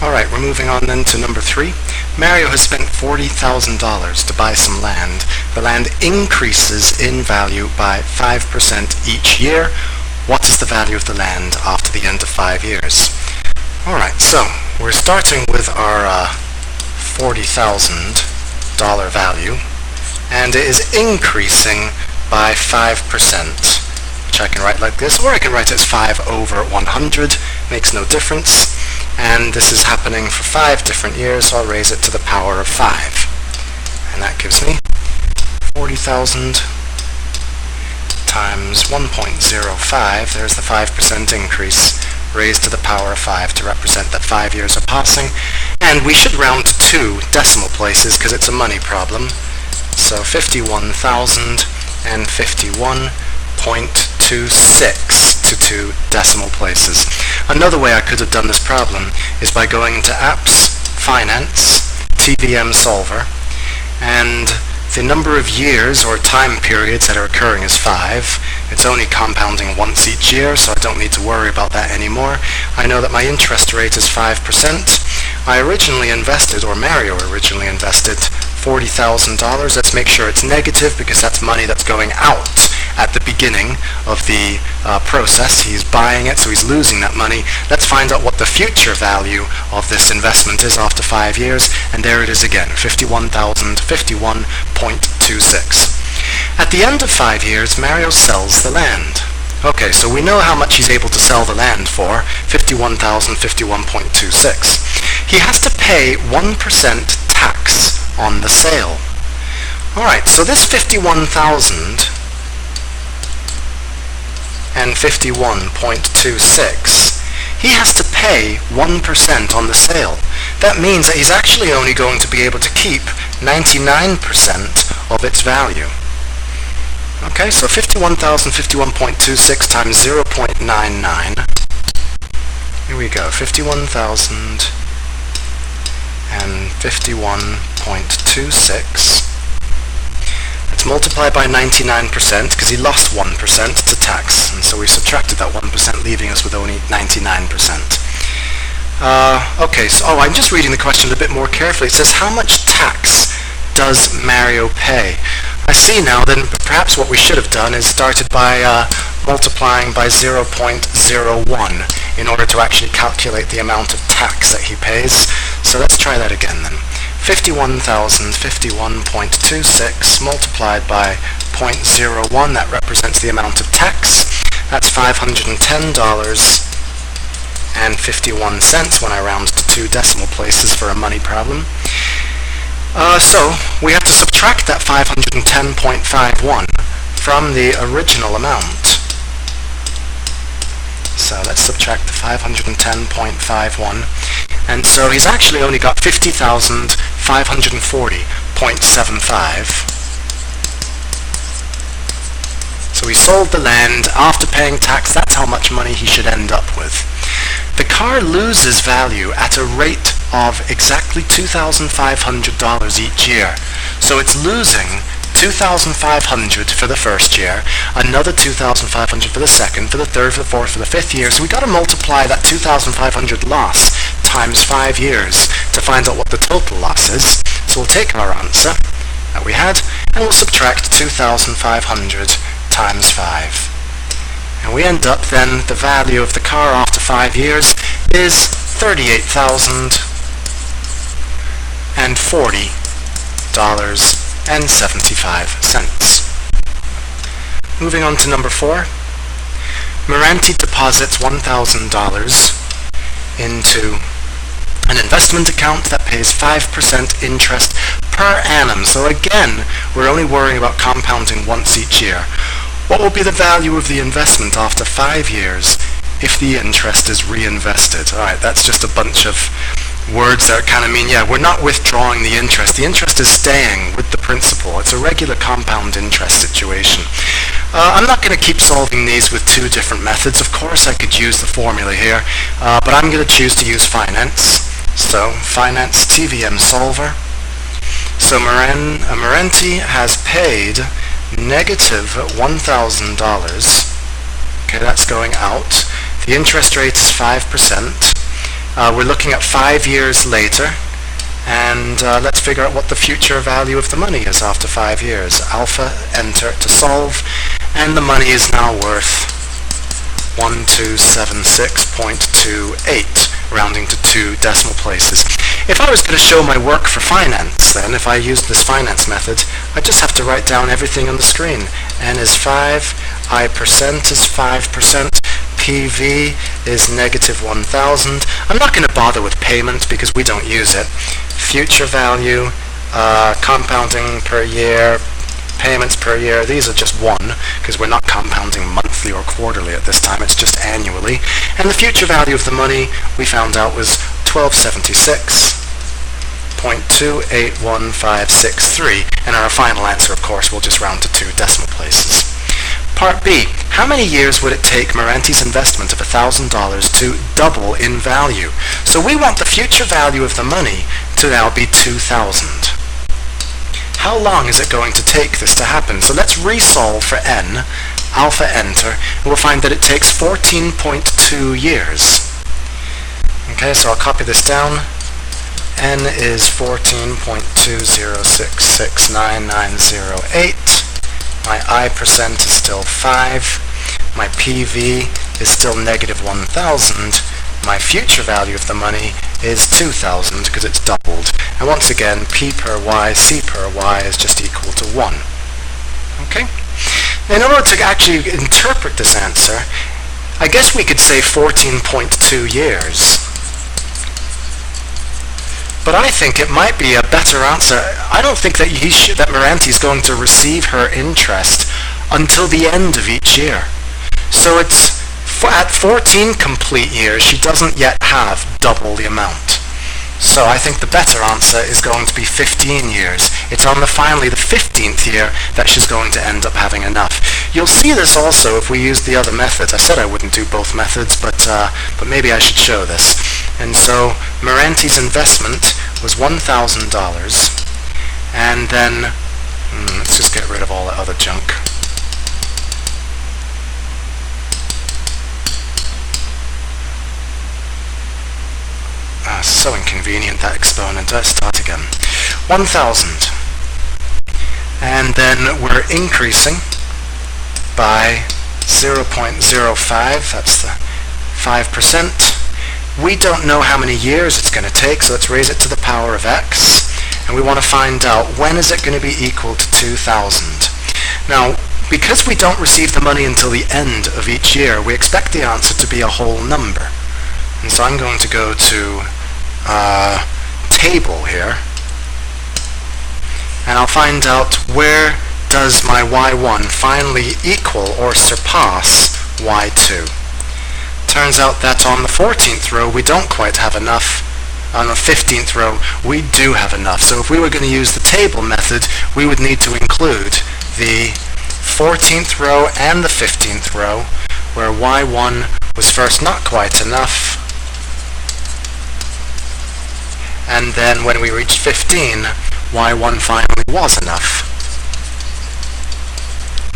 Alright, we're moving on then to number 3. Mario has spent $40,000 to buy some land. The land increases in value by 5% each year. What is the value of the land after the end of 5 years? Alright, so we're starting with our $40,000 value, and it is increasing by 5%, which I can write like this, or I can write it as 5 over 100, makes no difference. And this is happening for 5 different years, so I'll raise it to the power of 5. And that gives me 40,000 times 1.05, there's the 5% increase, raised to the power of 5 to represent that 5 years are passing. And we should round to 2 decimal places because it's a money problem. So 51,051.26 to 2 decimal places. Another way I could have done this problem is by going into Apps, Finance, TVM Solver, and the number of years or time periods that are occurring is 5. It's only compounding once each year, so I don't need to worry about that anymore. I know that my interest rate is 5%. I originally invested, or Mario originally invested, $40,000. Let's make sure it's negative because that's money that's going out at the beginning of the process. He's buying it, so he's losing that money. Let's find out what the future value of this investment is after 5 years, and there it is again, 51,051.26. At the end of 5 years, Mario sells the land. Okay, so we know how much he's able to sell the land for, 51,051.26. He has to pay 1% tax on the sale. Alright, so this 51,051.26, he has to pay 1% on the sale. That means that he's actually only going to be able to keep 99% of its value. Okay, so 51,051.26 times 0.99. Here we go, 51,051.26. Let's multiply by 99% because he lost 1% to tax, and so we subtracted that 1%, leaving us with only 99%. Okay, so I'm just reading the question a bit more carefully. It says, how much tax does Mario pay? I see now, then perhaps what we should have done is started by multiplying by 0.01 in order to actually calculate the amount of tax that he pays. So let's try that again then. 51,051.26 multiplied by 0.01, that represents the amount of tax. That's $510.51 when I round to 2 decimal places for a money problem. So we have to subtract that 510.51 from the original amount. So let's subtract the 510.51, and so he's actually only got 50,540.75. So he sold the land after paying tax. That's how much money he should end up with. The car loses value at a rate of exactly $2,500 each year. So it's losing $2,500 for the first year, another $2,500 for the second, for the third, for the fourth, for the fifth year. So we got to multiply that $2,500 loss times 5 years to find out what the total loss is. So we'll take our answer that we had, and we'll subtract 2,500 times 5. And we end up then, the value of the car after 5 years is $38,040.75. Moving on to number 4. Moranti deposits $1,000 into an investment account that pays 5% interest per annum. So again, we're only worrying about compounding once each year. What will be the value of the investment after 5 years if the interest is reinvested? Alright, that's just a bunch of words that kind of mean, yeah, we're not withdrawing the interest. The interest is staying with the principal. It's a regular compound interest situation. I'm not going to keep solving these with 2 different methods. Of course, I could use the formula here, but I'm going to choose to use finance. So, finance TVM solver. So, Moranti has paid negative $1,000. Okay, that's going out. The interest rate is 5%. We're looking at 5 years later, and let's figure out what the future value of the money is after 5 years. Alpha, enter to solve, and the money is now worth 1276.28, rounding to 2 decimal places. If I was going to show my work for finance, then, if I used this finance method, I just have to write down everything on the screen. N is 5, I percent is 5%, PV is negative 1,000. I'm not going to bother with payment because we don't use it. Future value, compounding per year, payments per year, these are just 1 because we're not compounding monthly or quarterly at this time, it's just annually. And the future value of the money we found out was 1276.281563, and our final answer, of course, will just round to 2 decimal places. Part B, how many years would it take Meranti's investment of $1,000 to double in value? So we want the future value of the money to now be 2,000. How long is it going to take this to happen? So let's resolve for n, alpha enter, and we'll find that it takes 14.2 years. Okay, so I'll copy this down. N is 14.20669908. My I percent is still 5. My PV is still negative 1,000. My future value of the money is 2,000 because it's doubled. And once again, P per Y, C per Y is just equal to 1. Okay? Now, in order to actually interpret this answer, I guess we could say 14.2 years. But I think it might be a better answer. I don't think that that Meranti is going to receive her interest until the end of each year. So it's at 14 complete years, she doesn't yet have double the amount. So I think the better answer is going to be 15 years. It's on finally the 15th year that she's going to end up having enough. You'll see this also if we use the other methods. I said I wouldn't do both methods, but maybe I should show this. And so Meranti's investment was $1,000, and then let's just get rid of all the other junk. So inconvenient, that exponent. Let's start again. 1,000. And then we're increasing by 0.05, that's the 5%. We don't know how many years it's going to take, so let's raise it to the power of x. And we want to find out when is it going to be equal to 2,000. Now, because we don't receive the money until the end of each year, we expect the answer to be a whole number. And so I'm going to go to table here, and I'll find out where does my y1 finally equal or surpass y2. Turns out that on the 14th row we don't quite have enough. On the 15th row we do have enough. So if we were going to use the table method, we would need to include the 14th row and the 15th row, where y1 was first not quite enough, and then when we reached 15, y1 finally was enough.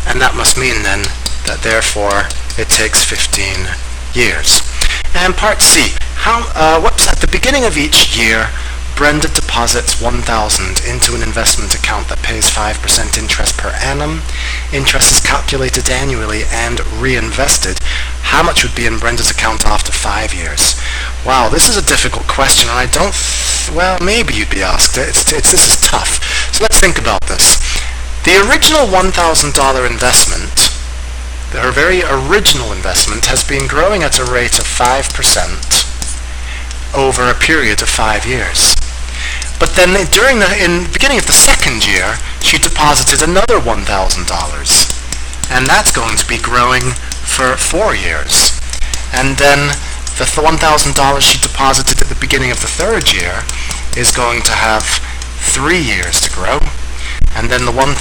And that must mean then that therefore it takes 15 years. And part C, whoops, at the beginning of each year, Brenda deposits $1,000 into an investment account that pays 5% interest per annum. Interest is calculated annually and reinvested. How much would be in Brenda's account after 5 years? Wow, this is a difficult question, and I don't, well, maybe you'd be asked. This is tough. So let's think about this. The original $1,000 investment, her very original investment, has been growing at a rate of 5% over a period of 5 years. But then in the beginning of the second year, she deposited another $1,000. And that's going to be growing for 4 years. And then the $1,000 she deposited at the beginning of the third year is going to have 3 years to grow. And then the $1,000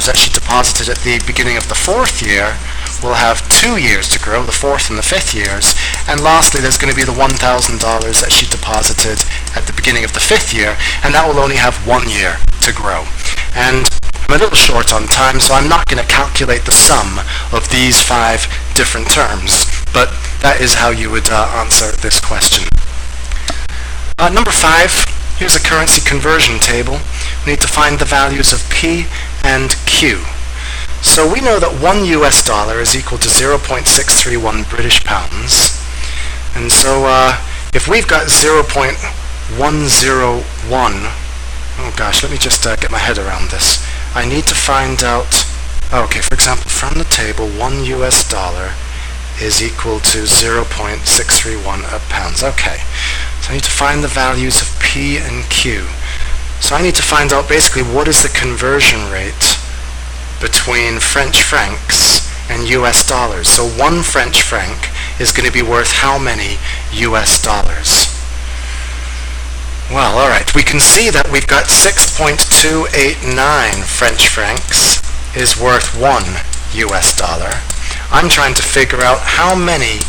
that she deposited at the beginning of the fourth year will have 2 years to grow, the fourth and the fifth years. And lastly, there's going to be the $1,000 that she deposited at the beginning of the fifth year, and that will only have 1 year to grow. And I'm a little short on time, so I'm not going to calculate the sum of these 5 different terms, but that is how you would answer this question. Number 5, here's a currency conversion table. We need to find the values of P and Q. So we know that 1 US dollar is equal to 0.631 British pounds. And so if we've got 0.101, oh gosh, let me just get my head around this. I need to find out, okay, for example, from the table, 1 US dollar is equal to 0.631 pounds. Okay, so I need to find the values of P and Q. So I need to find out basically what is the conversion rate between French francs and US dollars. So 1 French franc is going to be worth how many US dollars? Well, alright, we can see that we've got 6.289 French francs is worth 1 US dollar. I'm trying to figure out how many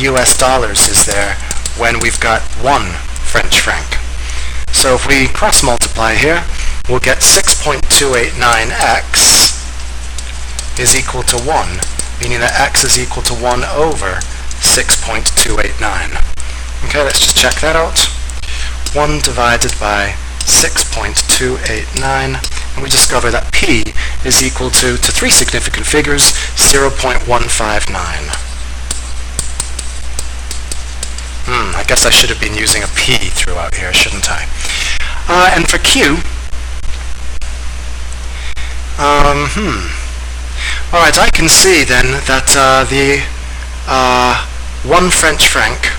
US dollars is there when we've got 1 French franc. So if we cross multiply here, we'll get 6.289x is equal to 1, meaning that x is equal to 1 over 6.289. Okay, let's just check that out. 1 divided by 6.289, and we discover that P is equal to 3 significant figures, 0.159. I guess I should have been using a P throughout here, shouldn't I? And for Q, alright, I can see then that the 1 French franc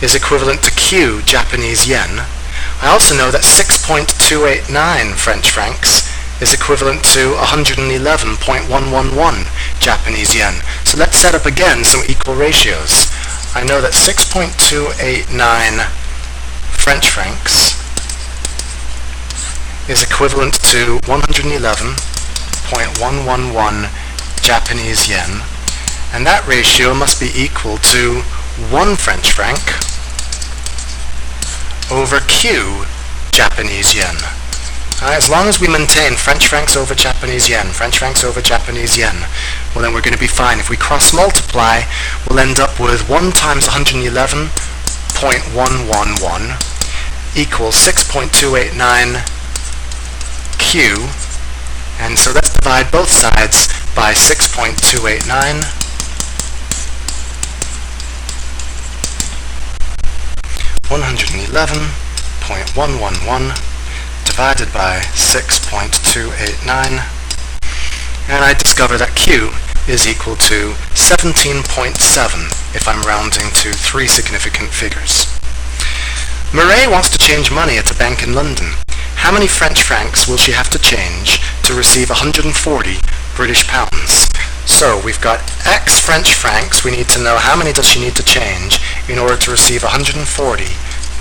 is equivalent to Q Japanese yen. I also know that 6.289 French francs is equivalent to 111.111 Japanese yen. So let's set up again some equal ratios. I know that 6.289 French francs is equivalent to 111.111 Japanese yen, and that ratio must be equal to 1 French franc over Q Japanese yen. As long as we maintain French francs over Japanese yen, French francs over Japanese yen, well then we're going to be fine. If we cross multiply, we'll end up with 1 times 111.111 equals 6.289 Q, and so let's divide both sides by 6.289. 111.111 divided by 6.289, and I discover that Q is equal to 17.7 if I'm rounding to 3 significant figures. Mireille wants to change money at a bank in London. How many French francs will she have to change to receive 140 British pounds? So we've got X French francs. We need to know how many does she need to change in order to receive 140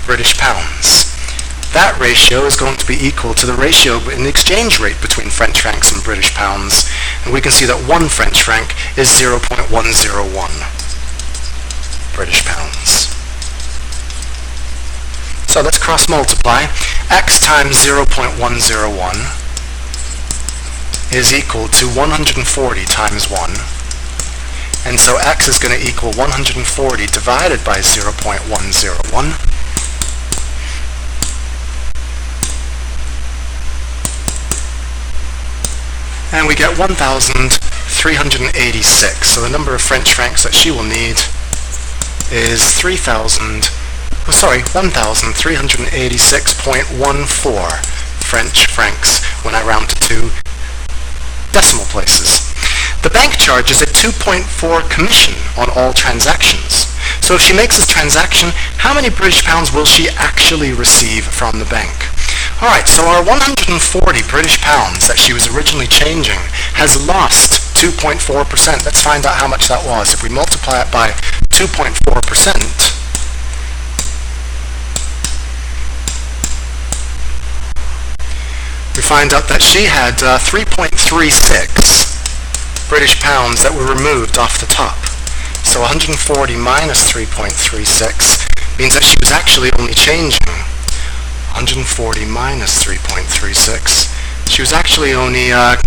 British pounds. That ratio is going to be equal to the ratio in the exchange rate between French francs and British pounds, and we can see that 1 French franc is 0.101 British pounds. So let's cross multiply. X times 0.101 is equal to 140 times 1, and so X is going to equal 140 divided by 0.101. And we get 1,386. So the number of French francs that she will need is 1,386.14 French francs when I round to 2 decimal places. The bank charges a 2.4 commission on all transactions. So if she makes this transaction, how many British pounds will she actually receive from the bank? Alright, so our 140 British pounds that she was originally changing has lost 2.4%. Let's find out how much that was. If we multiply it by 2.4%, we find out that she had 3.36 British pounds that were removed off the top. So 140 minus 3.36 means that she was actually only changing 140 minus 3.36. She was actually only had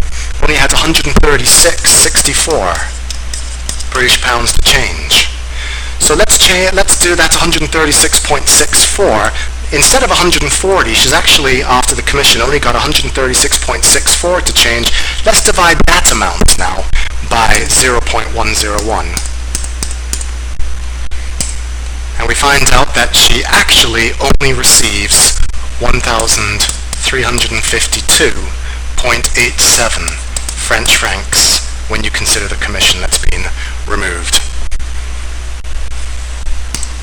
136.64 British pounds to change. So let's do that 136.64 instead of 140, she's actually, after the commission, only got 136.64 to change. Let's divide that amount now by 0.101. And we find out that she actually only receives 1,352.87 French francs when you consider the commission that's been removed.